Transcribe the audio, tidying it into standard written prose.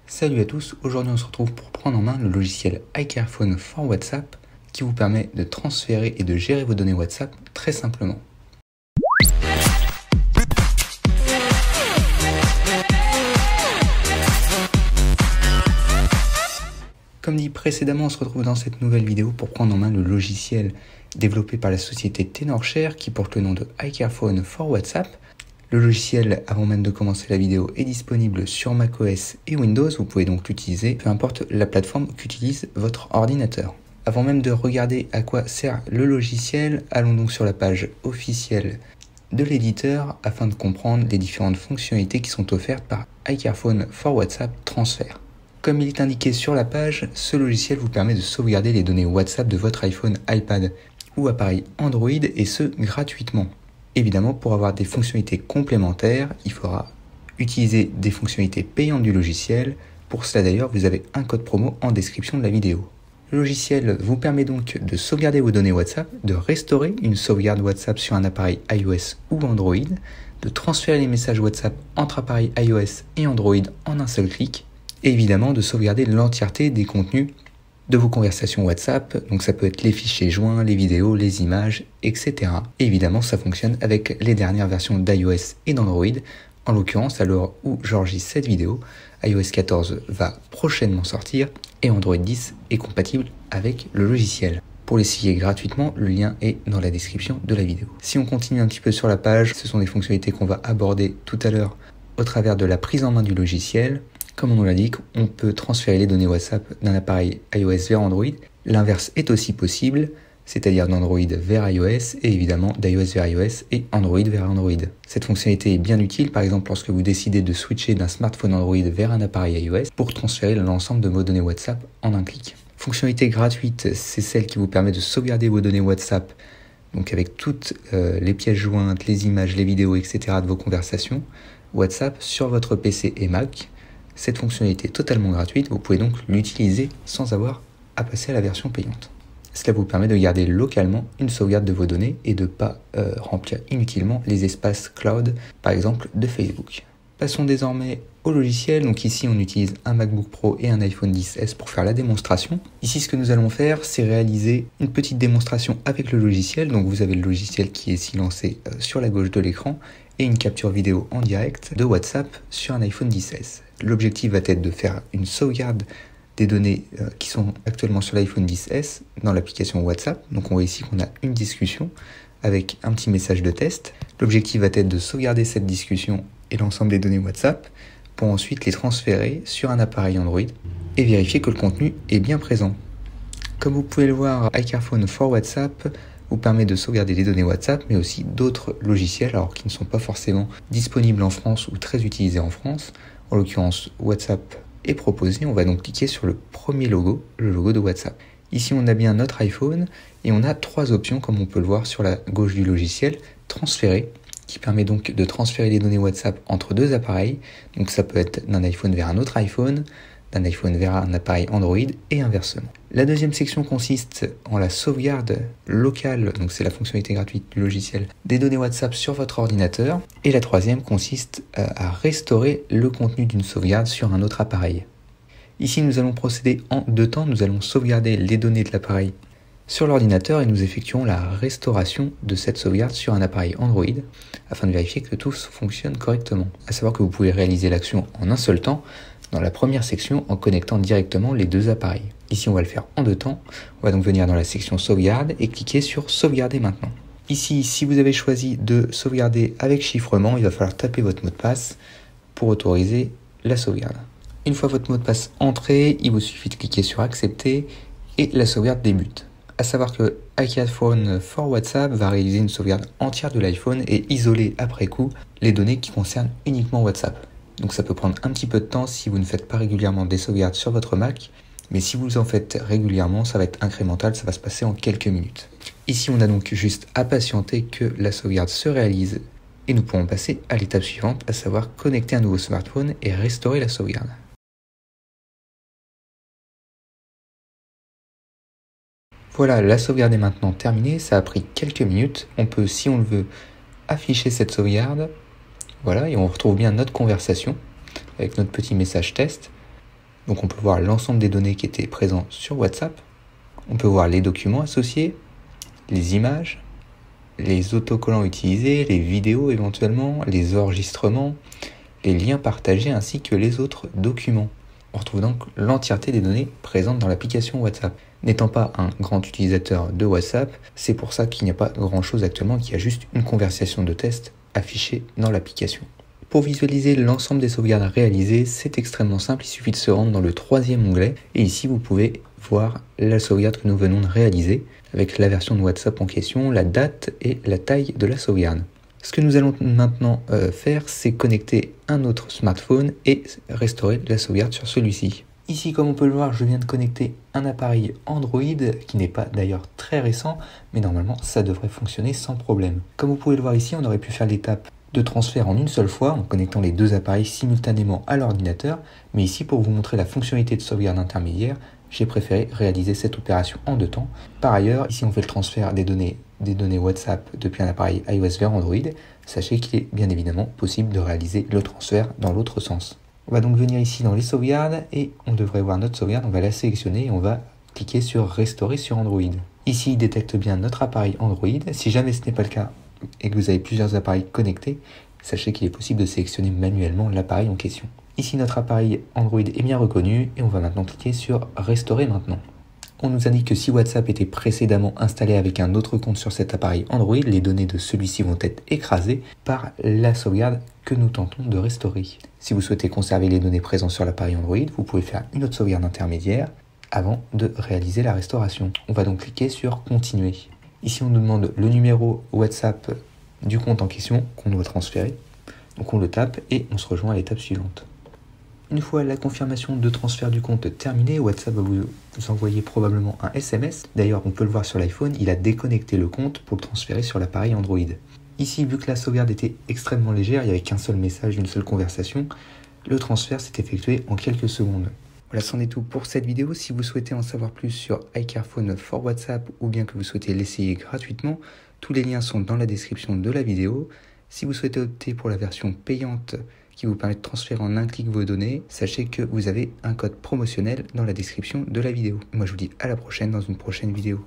Salut à tous, aujourd'hui on se retrouve pour prendre en main le logiciel iCareFone for WhatsApp qui vous permet de transférer et de gérer vos données WhatsApp très simplement. Comme dit précédemment, on se retrouve dans cette nouvelle vidéo pour prendre en main le logiciel développé par la société Tenorshare qui porte le nom de iCareFone for WhatsApp. Le logiciel, avant même de commencer la vidéo, est disponible sur macOS et Windows. Vous pouvez donc l'utiliser, peu importe la plateforme qu'utilise votre ordinateur. Avant même de regarder à quoi sert le logiciel, allons donc sur la page officielle de l'éditeur afin de comprendre les différentes fonctionnalités qui sont offertes par iCareFone for WhatsApp Transfer. Comme il est indiqué sur la page, ce logiciel vous permet de sauvegarder les données WhatsApp de votre iPhone, iPad ou appareil Android et ce gratuitement. Évidemment, pour avoir des fonctionnalités complémentaires, il faudra utiliser des fonctionnalités payantes du logiciel. Pour cela d'ailleurs, vous avez un code promo en description de la vidéo. Le logiciel vous permet donc de sauvegarder vos données WhatsApp, de restaurer une sauvegarde WhatsApp sur un appareil iOS ou Android, de transférer les messages WhatsApp entre appareils iOS et Android en un seul clic, et évidemment de sauvegarder l'entièreté des contenus de vos conversations WhatsApp, donc ça peut être les fichiers joints, les vidéos, les images, etc. Et évidemment, ça fonctionne avec les dernières versions d'iOS et d'Android. En l'occurrence, à l'heure où j'enregistre cette vidéo, iOS 14 va prochainement sortir et Android 10 est compatible avec le logiciel. Pour l'essayer gratuitement, le lien est dans la description de la vidéo. Si on continue un petit peu sur la page, ce sont des fonctionnalités qu'on va aborder tout à l'heure au travers de la prise en main du logiciel. Comme on nous l'indique, on peut transférer les données WhatsApp d'un appareil iOS vers Android. L'inverse est aussi possible, c'est-à-dire d'Android vers iOS et évidemment d'iOS vers iOS et Android vers Android. Cette fonctionnalité est bien utile, par exemple lorsque vous décidez de switcher d'un smartphone Android vers un appareil iOS pour transférer l'ensemble de vos données WhatsApp en un clic. Fonctionnalité gratuite, c'est celle qui vous permet de sauvegarder vos données WhatsApp, donc avec toutes les pièces jointes, les images, les vidéos, etc. de vos conversations WhatsApp sur votre PC et Mac. Cette fonctionnalité est totalement gratuite, vous pouvez donc l'utiliser sans avoir à passer à la version payante. Cela vous permet de garder localement une sauvegarde de vos données et de ne pas remplir inutilement les espaces cloud, par exemple de Facebook. Passons désormais au logiciel. Donc ici on utilise un MacBook Pro et un iPhone XS pour faire la démonstration. Ici ce que nous allons faire, c'est réaliser une petite démonstration avec le logiciel. Donc vous avez le logiciel qui est ici lancé sur la gauche de l'écran et une capture vidéo en direct de WhatsApp sur un iPhone XS. L'objectif va être de faire une sauvegarde des données qui sont actuellement sur l'iPhone XS dans l'application WhatsApp. Donc on voit ici qu'on a une discussion avec un petit message de test. L'objectif va être de sauvegarder cette discussion et l'ensemble des données WhatsApp pour ensuite les transférer sur un appareil Android et vérifier que le contenu est bien présent. Comme vous pouvez le voir, iCareFone for WhatsApp vous permet de sauvegarder les données WhatsApp, mais aussi d'autres logiciels, alors qui ne sont pas forcément disponibles en France ou très utilisés en France. En l'occurrence, WhatsApp est proposé. On va donc cliquer sur le premier logo, le logo de WhatsApp. Ici, on a bien notre iPhone et on a trois options, comme on peut le voir sur la gauche du logiciel. Transférer, qui permet donc de transférer les données WhatsApp entre deux appareils. Donc ça peut être d'un iPhone vers un autre iPhone, d'un iPhone vers un appareil Android et inversement. La deuxième section consiste en la sauvegarde locale, donc c'est la fonctionnalité gratuite du logiciel, des données WhatsApp sur votre ordinateur. Et la troisième consiste à restaurer le contenu d'une sauvegarde sur un autre appareil. Ici, nous allons procéder en deux temps. Nous allons sauvegarder les données de l'appareil sur l'ordinateur et nous effectuons la restauration de cette sauvegarde sur un appareil Android afin de vérifier que tout fonctionne correctement. À savoir que vous pouvez réaliser l'action en un seul temps dans la première section en connectant directement les deux appareils. Ici, on va le faire en deux temps. On va donc venir dans la section sauvegarde et cliquer sur sauvegarder maintenant. Ici, si vous avez choisi de sauvegarder avec chiffrement, il va falloir taper votre mot de passe pour autoriser la sauvegarde. Une fois votre mot de passe entré, il vous suffit de cliquer sur accepter et la sauvegarde débute. À savoir que iCareFone for WhatsApp va réaliser une sauvegarde entière de l'iPhone et isoler après coup les données qui concernent uniquement WhatsApp. Donc ça peut prendre un petit peu de temps si vous ne faites pas régulièrement des sauvegardes sur votre Mac, mais si vous en faites régulièrement, ça va être incrémental, ça va se passer en quelques minutes. Ici, on a donc juste à patienter que la sauvegarde se réalise et nous pourrons passer à l'étape suivante, à savoir connecter un nouveau smartphone et restaurer la sauvegarde. Voilà, la sauvegarde est maintenant terminée, ça a pris quelques minutes. On peut, si on le veut, afficher cette sauvegarde. Voilà, et on retrouve bien notre conversation avec notre petit message test. Donc on peut voir l'ensemble des données qui étaient présentes sur WhatsApp. On peut voir les documents associés, les images, les autocollants utilisés, les vidéos éventuellement, les enregistrements, les liens partagés ainsi que les autres documents. On retrouve donc l'entièreté des données présentes dans l'application WhatsApp. N'étant pas un grand utilisateur de WhatsApp, c'est pour ça qu'il n'y a pas grand chose actuellement, qu'il y a juste une conversation de test affichée dans l'application. Pour visualiser l'ensemble des sauvegardes réalisées, c'est extrêmement simple, il suffit de se rendre dans le 3e onglet et ici vous pouvez voir la sauvegarde que nous venons de réaliser avec la version de WhatsApp en question, la date et la taille de la sauvegarde. Ce que nous allons maintenant faire, c'est connecter un autre smartphone et restaurer la sauvegarde sur celui-ci. Ici, comme on peut le voir, je viens de connecter un appareil Android qui n'est pas d'ailleurs très récent, mais normalement ça devrait fonctionner sans problème. Comme vous pouvez le voir ici, on aurait pu faire l'étape de transfert en une seule fois en connectant les deux appareils simultanément à l'ordinateur, mais ici pour vous montrer la fonctionnalité de sauvegarde intermédiaire, j'ai préféré réaliser cette opération en 2 temps. Par ailleurs, ici on fait le transfert des données WhatsApp depuis un appareil iOS vers Android. Sachez qu'il est bien évidemment possible de réaliser le transfert dans l'autre sens. On va donc venir ici dans les sauvegardes et on devrait voir notre sauvegarde, on va la sélectionner et on va cliquer sur restaurer sur Android. Ici il détecte bien notre appareil Android. Si jamais ce n'est pas le cas et que vous avez plusieurs appareils connectés, sachez qu'il est possible de sélectionner manuellement l'appareil en question. Ici notre appareil Android est bien reconnu et on va maintenant cliquer sur restaurer maintenant. On nous indique que si WhatsApp était précédemment installé avec un autre compte sur cet appareil Android, les données de celui-ci vont être écrasées par la sauvegarde que nous tentons de restaurer. Si vous souhaitez conserver les données présentes sur l'appareil Android, vous pouvez faire une autre sauvegarde intermédiaire avant de réaliser la restauration. On va donc cliquer sur continuer. Ici on nous demande le numéro WhatsApp du compte en question qu'on doit transférer. Donc on le tape et on se rejoint à l'étape suivante. Une fois la confirmation de transfert du compte terminée, WhatsApp va vous envoyer probablement un SMS. D'ailleurs, on peut le voir sur l'iPhone, il a déconnecté le compte pour le transférer sur l'appareil Android. Ici, vu que la sauvegarde était extrêmement légère, il n'y avait qu'un seul message, une seule conversation, le transfert s'est effectué en quelques secondes. Voilà, c'en est tout pour cette vidéo. Si vous souhaitez en savoir plus sur iCarphone for WhatsApp ou bien que vous souhaitez l'essayer gratuitement, tous les liens sont dans la description de la vidéo. Si vous souhaitez opter pour la version payante qui vous permet de transférer en un clic vos données, sachez que vous avez un code promotionnel dans la description de la vidéo. Moi je vous dis à la prochaine dans une prochaine vidéo.